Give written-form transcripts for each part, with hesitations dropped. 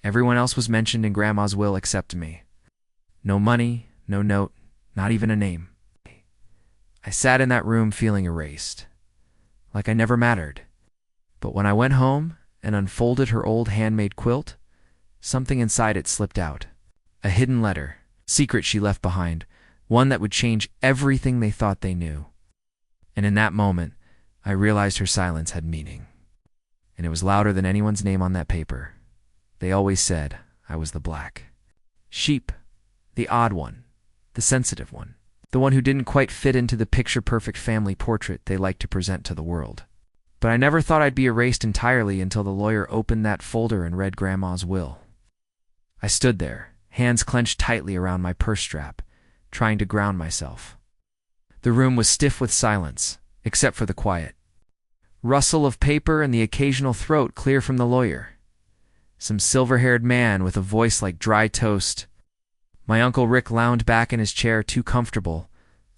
Everyone else was mentioned in Grandma's will except me. No money, no note, not even a name. I sat in that room feeling erased, like I never mattered. But when I went home and unfolded her old handmade quilt, something inside it slipped out. A hidden letter, secret she left behind, one that would change everything they thought they knew. And in that moment, I realized her silence had meaning. And it was louder than anyone's name on that paper. They always said I was the black sheep, the odd one, the sensitive one, the one who didn't quite fit into the picture-perfect family portrait they liked to present to the world. But I never thought I'd be erased entirely until the lawyer opened that folder and read Grandma's will. I stood there, hands clenched tightly around my purse strap, trying to ground myself. The room was stiff with silence, except for the quiet rustle of paper and the occasional throat clear from the lawyer. Some silver-haired man with a voice like dry toast. My Uncle Rick lounged back in his chair too comfortable,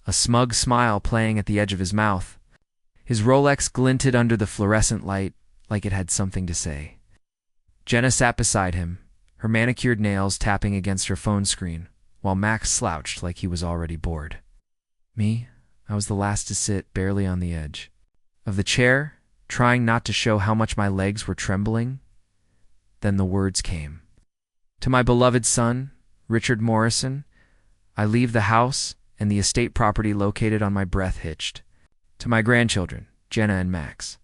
a smug smile playing at the edge of his mouth. His Rolex glinted under the fluorescent light like it had something to say. Jenna sat beside him, her manicured nails tapping against her phone screen, while Max slouched like he was already bored. Me, I was the last to sit, barely on the edge of the chair, trying not to show how much my legs were trembling. Then the words came. To my beloved son, Richard Morrison, I leave the house and the estate property located on my breath hitched. To my grandchildren, Jenna and Max,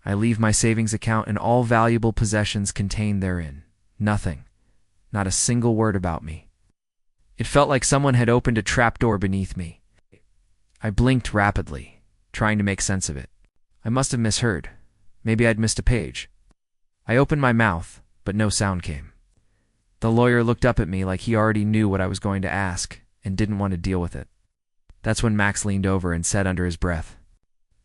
I leave my savings account and all valuable possessions contained therein. Nothing, not a single word about me. It felt like someone had opened a trapdoor beneath me. I blinked rapidly, trying to make sense of it. I must have misheard. Maybe I'd missed a page. I opened my mouth, but no sound came. The lawyer looked up at me like he already knew what I was going to ask and didn't want to deal with it. That's when Max leaned over and said under his breath,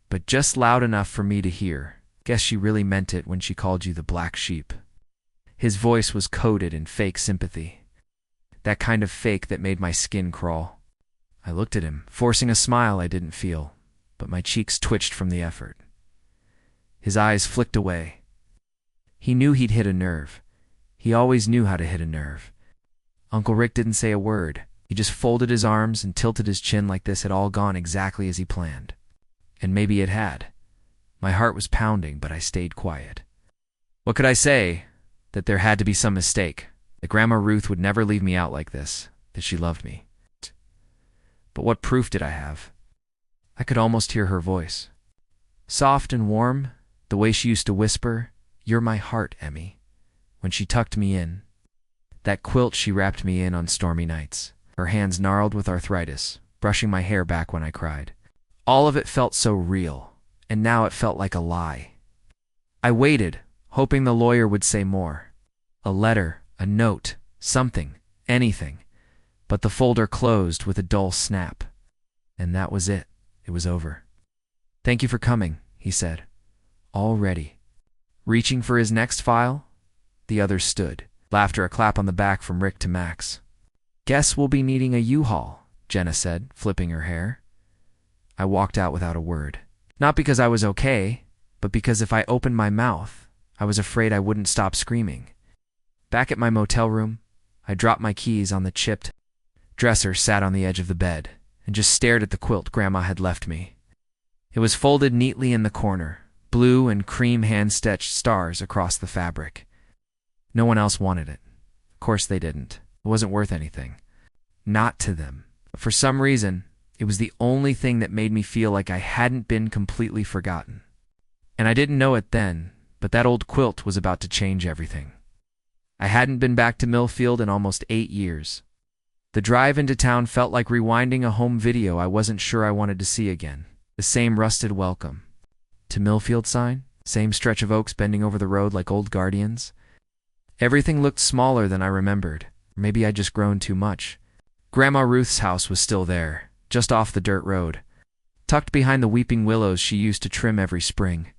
but just loud enough for me to hear, "Guess she really meant it when she called you the black sheep." His voice was coated in fake sympathy, that kind of fake that made my skin crawl. I looked at him, forcing a smile I didn't feel, but my cheeks twitched from the effort. His eyes flicked away. He knew he'd hit a nerve. He always knew how to hit a nerve. Uncle Rick didn't say a word. He just folded his arms and tilted his chin like this had all gone exactly as he planned. And maybe it had. My heart was pounding, but I stayed quiet. What could I say? That there had to be some mistake. That Grandma Ruth would never leave me out like this. That she loved me. But what proof did I have? I could almost hear her voice. Soft and warm, the way she used to whisper, "You're my heart, Emmy," when she tucked me in. That quilt she wrapped me in on stormy nights, her hands gnarled with arthritis, brushing my hair back when I cried. All of it felt so real, and now it felt like a lie. I waited, hoping the lawyer would say more. A letter, a note, something, anything. But the folder closed with a dull snap. And that was it. It was over. "Thank you for coming," he said. "All ready." Reaching for his next file, the others stood. Laughter, a clap on the back from Rick to Max. "Guess we'll be needing a U-Haul," Jenna said, flipping her hair. I walked out without a word. Not because I was okay, but because if I opened my mouth, I was afraid I wouldn't stop screaming. Back at my motel room, I dropped my keys on the chipped dresser, sat on the edge of the bed, and just stared at the quilt Grandma had left me. It was folded neatly in the corner, blue and cream hand-stitched stars across the fabric. No one else wanted it. Of course they didn't. It wasn't worth anything. Not to them. But for some reason, it was the only thing that made me feel like I hadn't been completely forgotten. And I didn't know it then, but that old quilt was about to change everything. I hadn't been back to Millfield in almost 8 years. The drive into town felt like rewinding a home video I wasn't sure I wanted to see again. The same rusted welcome to Millfield sign, same stretch of oaks bending over the road like old guardians. Everything looked smaller than I remembered. Maybe I'd just grown too much. Grandma Ruth's house was still there, just off the dirt road, tucked behind the weeping willows she used to trim every spring.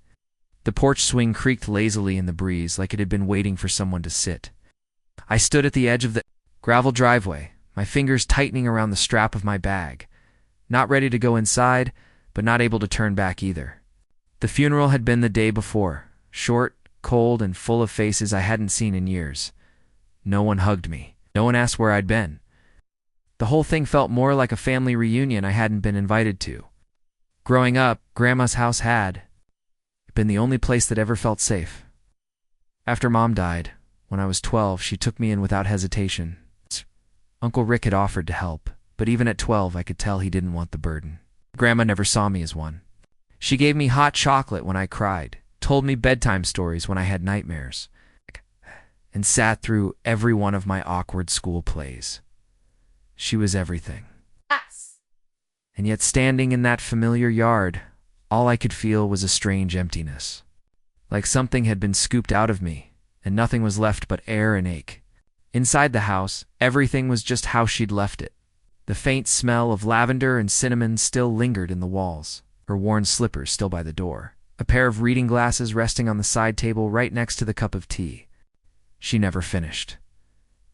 The porch swing creaked lazily in the breeze like it had been waiting for someone to sit. I stood at the edge of the gravel driveway, my fingers tightening around the strap of my bag, not ready to go inside, but not able to turn back either. The funeral had been the day before, short, cold, and full of faces I hadn't seen in years. No one hugged me. No one asked where I'd been. The whole thing felt more like a family reunion I hadn't been invited to. Growing up, Grandma's house had been the only place that ever felt safe. After Mom died, when I was 12, she took me in without hesitation. Uncle Rick had offered to help, but even at 12 I could tell he didn't want the burden. Grandma never saw me as one. She gave me hot chocolate when I cried, told me bedtime stories when I had nightmares, and sat through every one of my awkward school plays. She was everything. Yes. And yet standing in that familiar yard, all I could feel was a strange emptiness. Like something had been scooped out of me, and nothing was left but air and ache. Inside the house, everything was just how she'd left it. The faint smell of lavender and cinnamon still lingered in the walls, her worn slippers still by the door, a pair of reading glasses resting on the side table right next to the cup of tea. She never finished.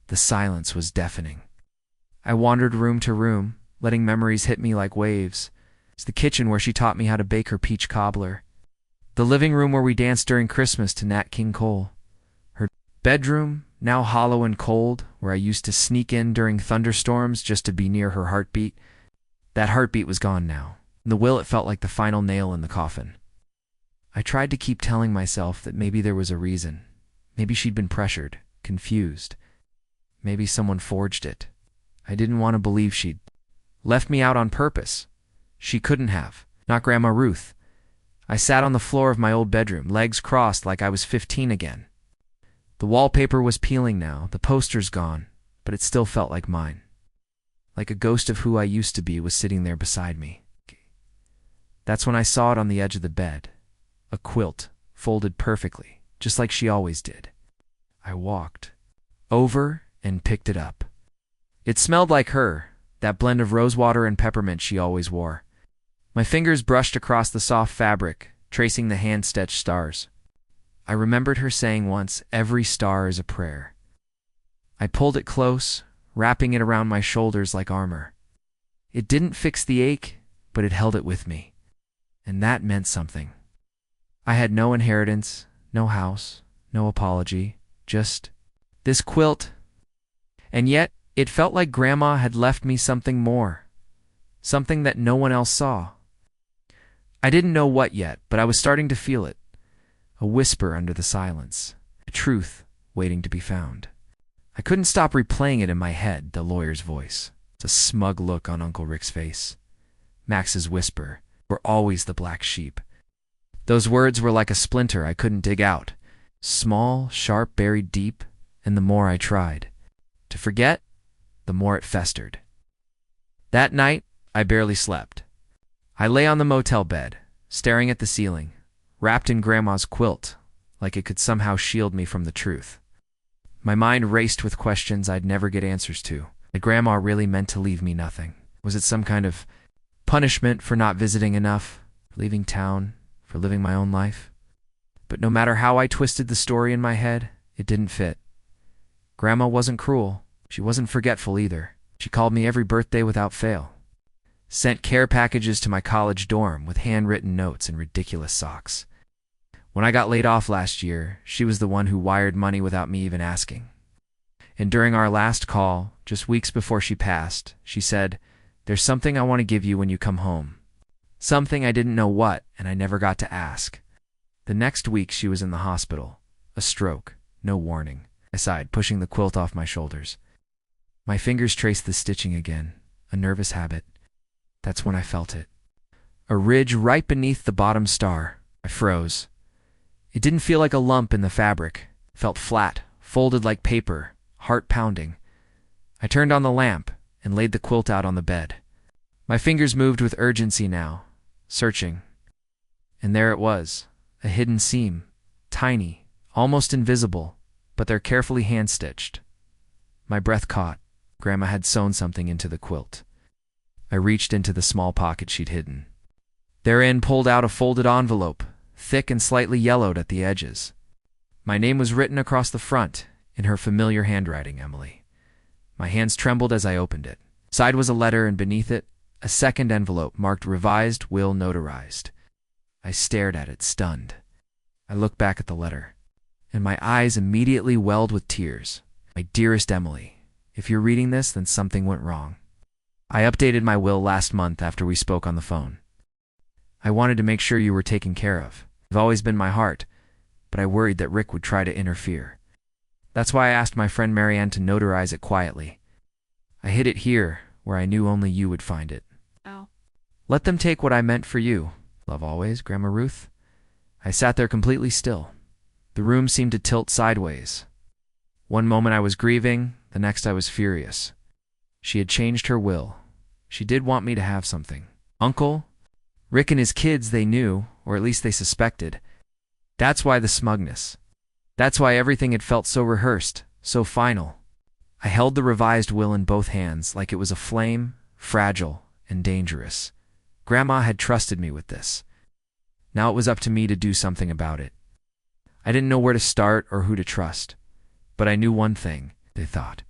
The silence was deafening. I wandered room to room, letting memories hit me like waves. It's the kitchen where she taught me how to bake her peach cobbler. The living room where we danced during Christmas to Nat King Cole. Her bedroom, now hollow and cold, where I used to sneak in during thunderstorms just to be near her heartbeat. That heartbeat was gone now. In the will, it felt like the final nail in the coffin. I tried to keep telling myself that maybe there was a reason. Maybe she'd been pressured, confused. Maybe someone forged it. I didn't want to believe she'd left me out on purpose. She couldn't have. Not Grandma Ruth. I sat on the floor of my old bedroom, legs crossed like I was 15 again. The wallpaper was peeling now, the posters gone, but it still felt like mine. Like a ghost of who I used to be was sitting there beside me. That's when I saw it on the edge of the bed. A quilt, folded perfectly, just like she always did. I walked over and picked it up. It smelled like her, that blend of rosewater and peppermint she always wore. My fingers brushed across the soft fabric, tracing the hand-stitched stars. I remembered her saying once, "Every star is a prayer." I pulled it close, wrapping it around my shoulders like armor. It didn't fix the ache, but it held it with me. And that meant something. I had no inheritance, no house, no apology, just this quilt. And yet, it felt like Grandma had left me something more, something that no one else saw. I didn't know what yet, but I was starting to feel it. A whisper under the silence, a truth waiting to be found. I couldn't stop replaying it in my head, the lawyer's voice, the smug look on Uncle Rick's face. Max's whisper, "We're always the black sheep." Those words were like a splinter I couldn't dig out, small, sharp, buried deep, and the more I tried to forget, the more it festered. That night, I barely slept. I lay on the motel bed, staring at the ceiling, wrapped in Grandma's quilt, like it could somehow shield me from the truth. My mind raced with questions I'd never get answers to. Had Grandma really meant to leave me nothing? Was it some kind of punishment for not visiting enough, leaving town, for living my own life? But no matter how I twisted the story in my head, it didn't fit. Grandma wasn't cruel. She wasn't forgetful either. She called me every birthday without fail. Sent care packages to my college dorm with handwritten notes and ridiculous socks. When I got laid off last year, she was the one who wired money without me even asking. And during our last call, just weeks before she passed, she said, "There's something I want to give you when you come home." Something I didn't know what, and I never got to ask. The next week she was in the hospital. A stroke, no warning. I sighed, pushing the quilt off my shoulders. My fingers traced the stitching again, a nervous habit. That's when I felt it. A ridge right beneath the bottom star. I froze. It didn't feel like a lump in the fabric. It felt flat, folded like paper, heart pounding. I turned on the lamp and laid the quilt out on the bed. My fingers moved with urgency now, searching. And there it was, a hidden seam, tiny, almost invisible, but they're carefully hand-stitched. My breath caught. Grandma had sewn something into the quilt. I reached into the small pocket she'd hidden. Therein pulled out a folded envelope, thick and slightly yellowed at the edges. My name was written across the front, in her familiar handwriting, Emily. My hands trembled as I opened it. Inside was a letter, and beneath it, a second envelope marked "Revised Will Notarized." I stared at it, stunned. I looked back at the letter, and my eyes immediately welled with tears. My dearest Emily, if you're reading this, then something went wrong. I updated my will last month after we spoke on the phone. I wanted to make sure you were taken care of. You've always been my heart, but I worried that Rick would try to interfere. That's why I asked my friend Marianne to notarize it quietly. I hid it here, where I knew only you would find it. Oh. Let them take what I meant for you. Love always, Grandma Ruth. I sat there completely still. The room seemed to tilt sideways. One moment I was grieving, the next I was furious. She had changed her will. She did want me to have something. Uncle? Rick and his kids, they knew, or at least they suspected. That's why the smugness. That's why everything had felt so rehearsed, so final. I held the revised will in both hands like it was a flame, fragile and dangerous. Grandma had trusted me with this. Now it was up to me to do something about it. I didn't know where to start or who to trust. But I knew one thing, they thought.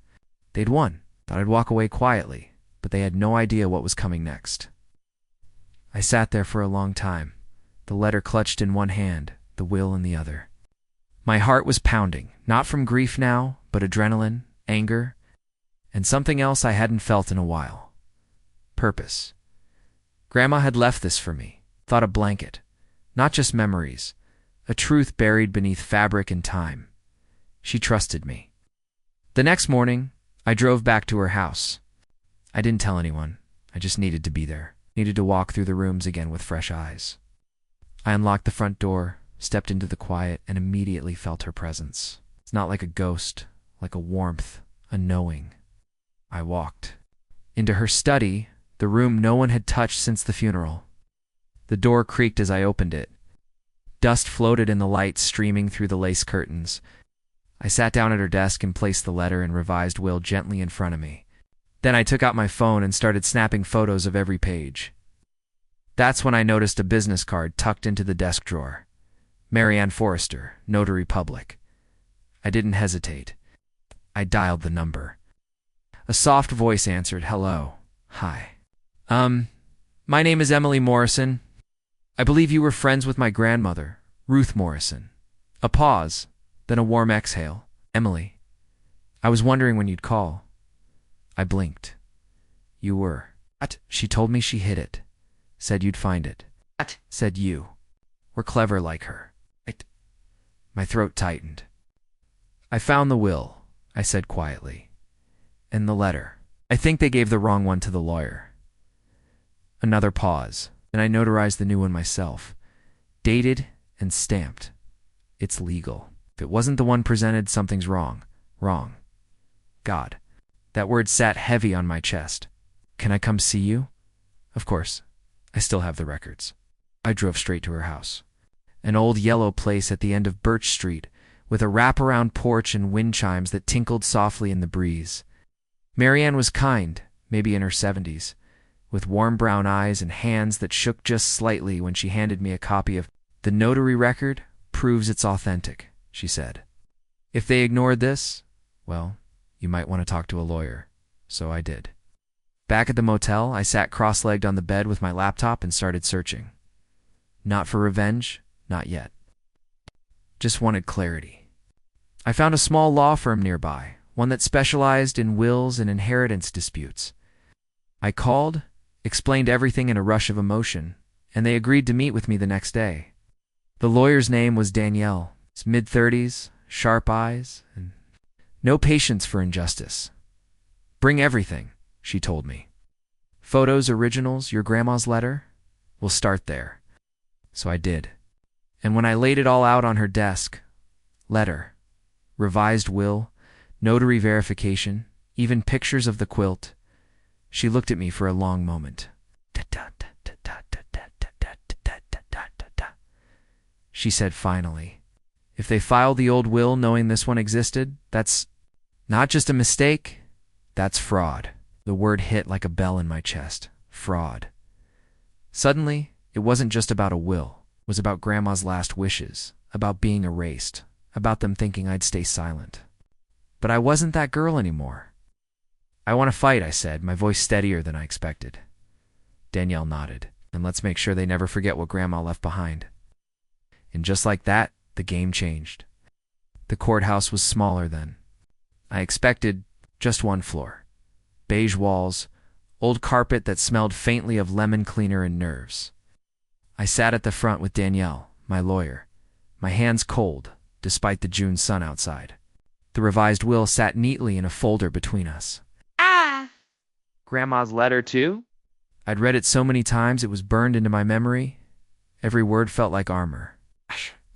They'd won, thought I'd walk away quietly, but they had no idea what was coming next. I sat there for a long time, the letter clutched in one hand, the will in the other. My heart was pounding, not from grief now, but adrenaline, anger, and something else I hadn't felt in a while. Purpose. Grandma had left this for me, thought a blanket, not just memories, a truth buried beneath fabric and time. She trusted me. The next morning, I drove back to her house. I didn't tell anyone. I just needed to be there, needed to walk through the rooms again with fresh eyes. I unlocked the front door, stepped into the quiet, and immediately felt her presence. It's not like a ghost, like a warmth, a knowing. I walked into her study, the room no one had touched since the funeral. The door creaked as I opened it. Dust floated in the light streaming through the lace curtains. I sat down at her desk and placed the letter and revised will gently in front of me. Then I took out my phone and started snapping photos of every page. That's when I noticed a business card tucked into the desk drawer. Marianne Forrester, Notary Public. I didn't hesitate. I dialed the number. A soft voice answered, "Hello. Hi. My name is Emily Morrison. I believe you were friends with my grandmother, Ruth Morrison." A pause, then a warm exhale. "Emily, I was wondering when you'd call." I blinked. "You were." "What?" She told me she hid it. Said you'd find it. "What?" Said you. We're clever like her. My throat tightened. "I found the will," I said quietly. "And the letter. I think they gave the wrong one to the lawyer." Another pause, and I notarized the new one myself. Dated and stamped. It's legal. If it wasn't the one presented, something's wrong. Wrong. God. That word sat heavy on my chest. "Can I come see you?" Of course. I still have the records. I drove straight to her house. An old yellow place at the end of Birch Street, with a wraparound porch and wind chimes that tinkled softly in the breeze. Marianne was kind, maybe in her 70s, with warm brown eyes and hands that shook just slightly when she handed me a copy of "The notary record proves it's authentic," she said. "If they ignored this, well, you might want to talk to a lawyer." So I did. Back at the motel, I sat cross-legged on the bed with my laptop and started searching. Not for revenge, not yet. Just wanted clarity. I found a small law firm nearby, one that specialized in wills and inheritance disputes. I called, explained everything in a rush of emotion, and they agreed to meet with me the next day. The lawyer's name was Danielle, mid-30s, sharp eyes, and no patience for injustice. "Bring everything," she told me. "Photos, originals, your grandma's letter? We'll start there." So I did. And when I laid it all out on her desk, letter, revised will, notary verification, even pictures of the quilt, she looked at me for a long moment. She said finally, "If they filed the old will knowing this one existed, that's not just a mistake, that's fraud." The word hit like a bell in my chest. Fraud. Suddenly, it wasn't just about a will. It was about Grandma's last wishes, about being erased, about them thinking I'd stay silent. But I wasn't that girl anymore. "I want to fight," I said, my voice steadier than I expected. Danielle nodded. "And let's make sure they never forget what Grandma left behind." And just like that, the game changed. The courthouse was smaller then. I expected just one floor. Beige walls, old carpet that smelled faintly of lemon cleaner and nerves. I sat at the front with Danielle, my lawyer, my hands cold, despite the June sun outside. The revised will sat neatly in a folder between us. Ah! Grandma's letter, too? I'd read it so many times it was burned into my memory. Every word felt like armor.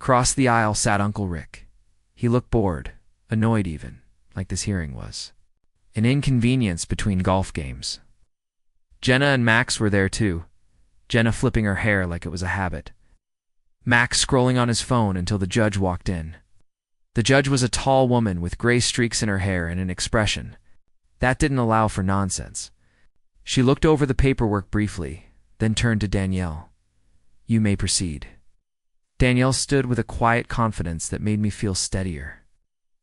Across the aisle sat Uncle Rick. He looked bored, annoyed even, like this hearing was. An inconvenience between golf games. Jenna and Max were there too, Jenna flipping her hair like it was a habit. Max scrolling on his phone until the judge walked in. The judge was a tall woman with gray streaks in her hair and an expression that didn't allow for nonsense. She looked over the paperwork briefly, then turned to Danielle. "You may proceed." Danielle stood with a quiet confidence that made me feel steadier.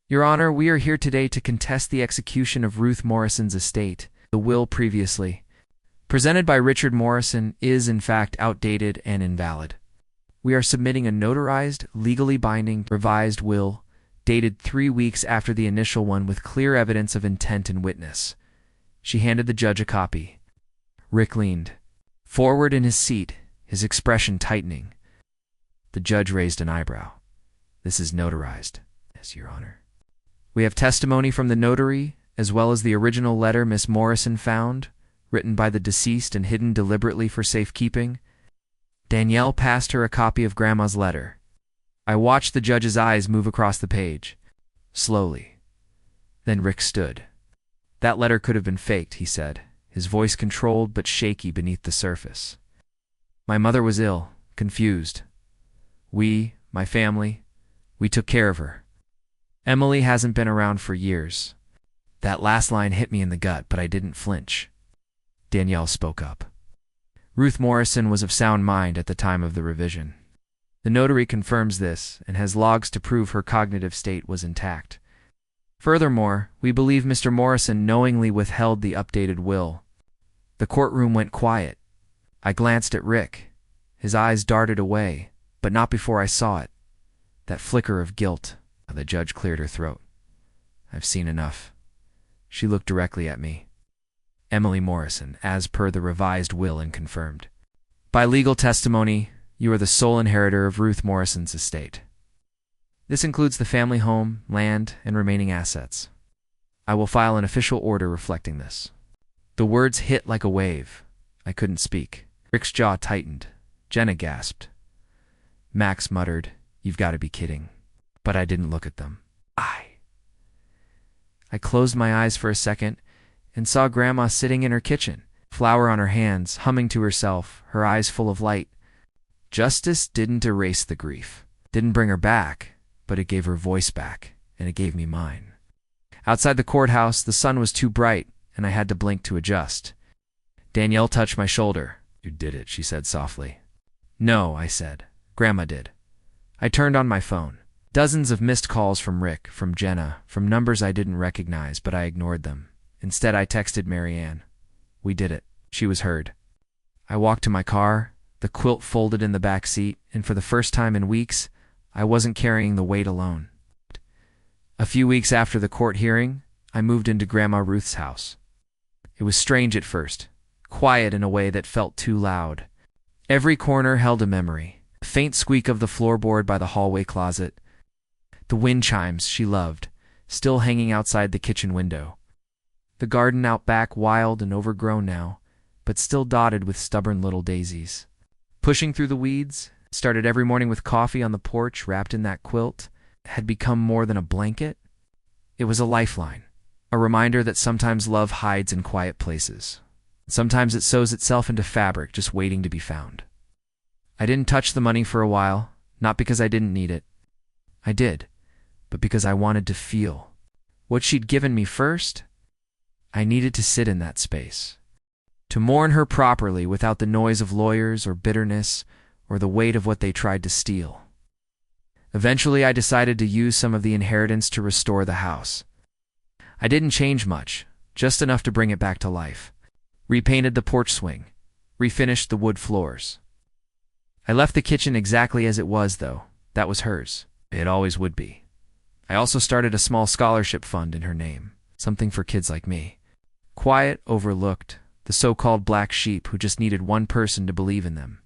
"Your Honor, we are here today to contest the execution of Ruth Morrison's estate. The will previously presented by Richard Morrison is in fact outdated and invalid. We are submitting a notarized, legally binding, revised will dated 3 weeks after the initial one with clear evidence of intent and witness." She handed the judge a copy. Rick leaned forward in his seat, his expression tightening. The judge raised an eyebrow. "This is notarized." "Yes, Your Honor." "We have testimony from the notary, as well as the original letter Miss Morrison found, written by the deceased and hidden deliberately for safekeeping." Danielle passed her a copy of Grandma's letter. I watched the judge's eyes move across the page. Slowly. Then Rick stood. "That letter could have been faked," he said, his voice controlled but shaky beneath the surface. "My mother was ill, confused. My family, we took care of her. Emily hasn't been around for years." That last line hit me in the gut, but I didn't flinch. Danielle spoke up. "Ruth Morrison was of sound mind at the time of the revision. The notary confirms this and has logs to prove her cognitive state was intact. Furthermore, we believe Mr. Morrison knowingly withheld the updated will." The courtroom went quiet. I glanced at Rick. His eyes darted away, but not before I saw it. That flicker of guilt. The judge cleared her throat. "I've seen enough." She looked directly at me. "Emily Morrison, as per the revised will and confirmed. By legal testimony, you are the sole inheritor of Ruth Morrison's estate. This includes the family home, land, and remaining assets. I will file an official order reflecting this." The words hit like a wave. I couldn't speak. Rick's jaw tightened. Jenna gasped. Max muttered, "You've got to be kidding." But I didn't look at them. I closed my eyes for a second and saw Grandma sitting in her kitchen, flour on her hands, humming to herself, her eyes full of light. Justice didn't erase the grief, didn't bring her back, but it gave her voice back, and it gave me mine. Outside the courthouse, the sun was too bright, and I had to blink to adjust. Danielle touched my shoulder. "You did it," she said softly. "No," I said. "Grandma did." I turned on my phone. Dozens of missed calls from Rick, from Jenna, from numbers I didn't recognize, but I ignored them. Instead, I texted Marianne. We did it. She was heard. I walked to my car, the quilt folded in the back seat, and for the first time in weeks, I wasn't carrying the weight alone. A few weeks after the court hearing, I moved into Grandma Ruth's house. It was strange at first, quiet in a way that felt too loud. Every corner held a memory. The faint squeak of the floorboard by the hallway closet. The wind chimes she loved, still hanging outside the kitchen window. The garden out back wild and overgrown now, but still dotted with stubborn little daisies. Pushing through the weeds, started every morning with coffee on the porch wrapped in that quilt, had become more than a blanket. It was a lifeline, a reminder that sometimes love hides in quiet places. Sometimes it sews itself into fabric just waiting to be found. I didn't touch the money for a while, not because I didn't need it. I did, but because I wanted to feel. What she'd given me first, I needed to sit in that space. To mourn her properly without the noise of lawyers or bitterness or the weight of what they tried to steal. Eventually, I decided to use some of the inheritance to restore the house. I didn't change much, just enough to bring it back to life. Repainted the porch swing, refinished the wood floors. I left the kitchen exactly as it was, though. That was hers. It always would be. I also started a small scholarship fund in her name, something for kids like me. Quiet, overlooked, the so-called black sheep who just needed one person to believe in them.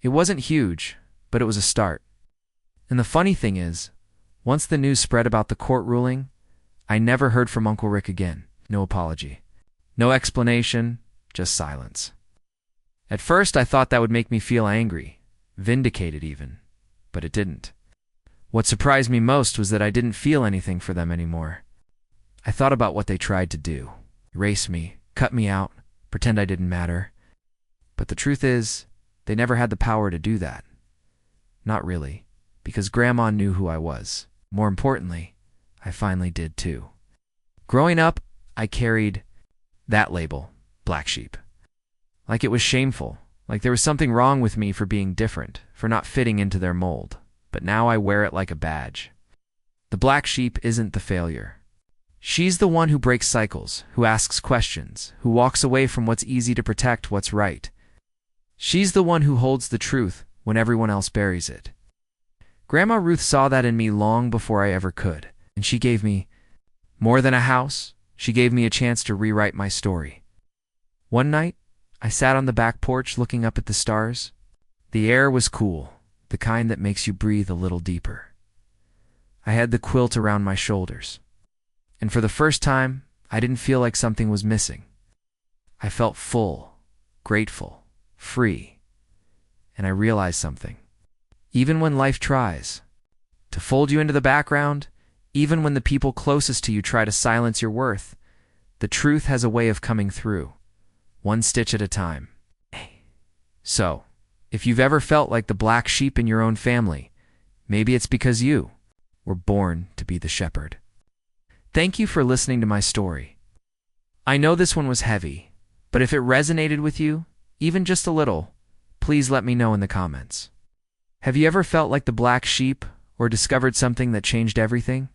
It wasn't huge, but it was a start. And the funny thing is, once the news spread about the court ruling, I never heard from Uncle Rick again. No apology. No explanation, just silence. At first, I thought that would make me feel angry, vindicated even, but it didn't. What surprised me most was that I didn't feel anything for them anymore. I thought about what they tried to do. Erase me, cut me out, pretend I didn't matter. But the truth is, they never had the power to do that. Not really, because Grandma knew who I was. More importantly, I finally did too. Growing up, I carried that label, black sheep. Like it was shameful, like there was something wrong with me for being different, for not fitting into their mold. But now I wear it like a badge. The black sheep isn't the failure. She's the one who breaks cycles, who asks questions, who walks away from what's easy to protect what's right. She's the one who holds the truth when everyone else buries it. Grandma Ruth saw that in me long before I ever could, and she gave me more than a house. She gave me a chance to rewrite my story. One night, I sat on the back porch looking up at the stars. The air was cool, the kind that makes you breathe a little deeper. I had the quilt around my shoulders. And for the first time, I didn't feel like something was missing. I felt full, grateful, free. And I realized something. Even when life tries to fold you into the background, even when the people closest to you try to silence your worth, the truth has a way of coming through, one stitch at a time. So, if you've ever felt like the black sheep in your own family, maybe it's because you were born to be the shepherd. Thank you for listening to my story. I know this one was heavy, but if it resonated with you, even just a little, please let me know in the comments. Have you ever felt like the black sheep or discovered something that changed everything?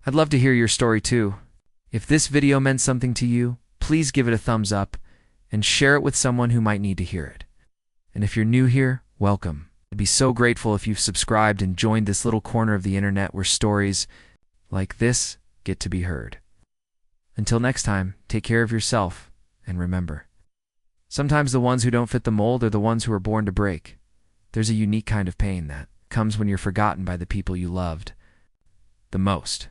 I'd love to hear your story too. If this video meant something to you, please give it a thumbs up and share it with someone who might need to hear it. And if you're new here, welcome. I'd be so grateful if you've subscribed and joined this little corner of the internet where stories like this get to be heard. Until next time, take care of yourself, and remember, sometimes the ones who don't fit the mold are the ones who are born to break. There's a unique kind of pain that comes when you're forgotten by the people you loved the most.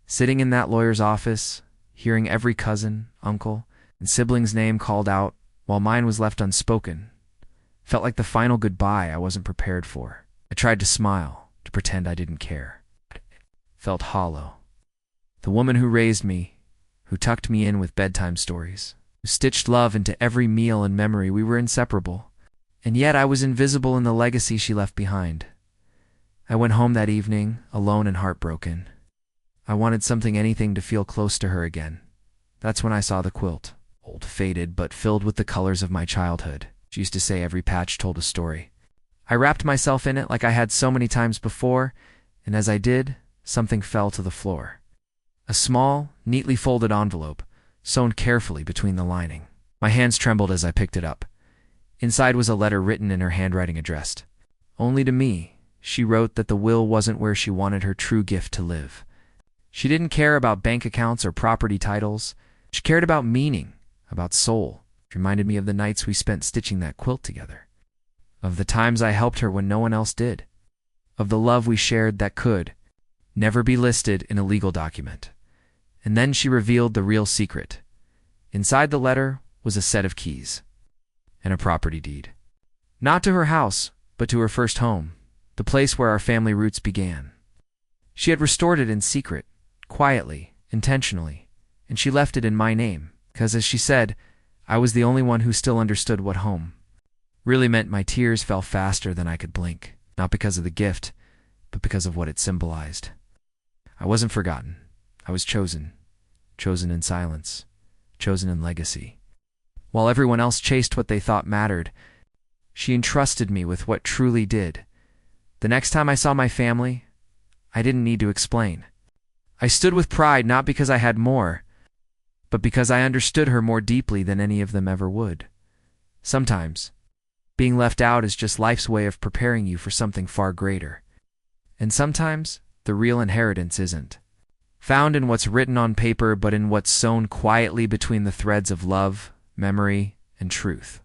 Sitting in that lawyer's office, hearing every cousin, uncle, and sibling's name called out while mine was left unspoken, felt like the final goodbye I wasn't prepared for. I tried to smile, to pretend I didn't care. It felt hollow. The woman who raised me, who tucked me in with bedtime stories, who stitched love into every meal and memory, we were inseparable. And yet I was invisible in the legacy she left behind. I went home that evening, alone and heartbroken. I wanted anything to feel close to her again. That's when I saw the quilt, old, faded, but filled with the colors of my childhood. She used to say every patch told a story. I wrapped myself in it like I had so many times before, and as I did, something fell to the floor. A small, neatly folded envelope, sewn carefully between the lining. My hands trembled as I picked it up. Inside was a letter written in her handwriting addressed. Only to me, she wrote that the will wasn't where she wanted her true gift to live. She didn't care about bank accounts or property titles. She cared about meaning, about soul. It reminded me of the nights we spent stitching that quilt together. Of the times I helped her when no one else did. Of the love we shared that could never be listed in a legal document. And then she revealed the real secret. Inside the letter was a set of keys and a property deed. Not to her house, but to her first home, the place where our family roots began. She had restored it in secret, quietly, intentionally, and she left it in my name, because as she said, I was the only one who still understood what home really meant. My tears fell faster than I could blink, not because of the gift, but because of what it symbolized. I wasn't forgotten. I was chosen. Chosen in silence. Chosen in legacy. While everyone else chased what they thought mattered, she entrusted me with what truly did. The next time I saw my family, I didn't need to explain. I stood with pride not because I had more, but because I understood her more deeply than any of them ever would. Sometimes, being left out is just life's way of preparing you for something far greater. And sometimes, The real inheritance isn't found in what's written on paper, but in what's sewn quietly between the threads of love, memory, and truth.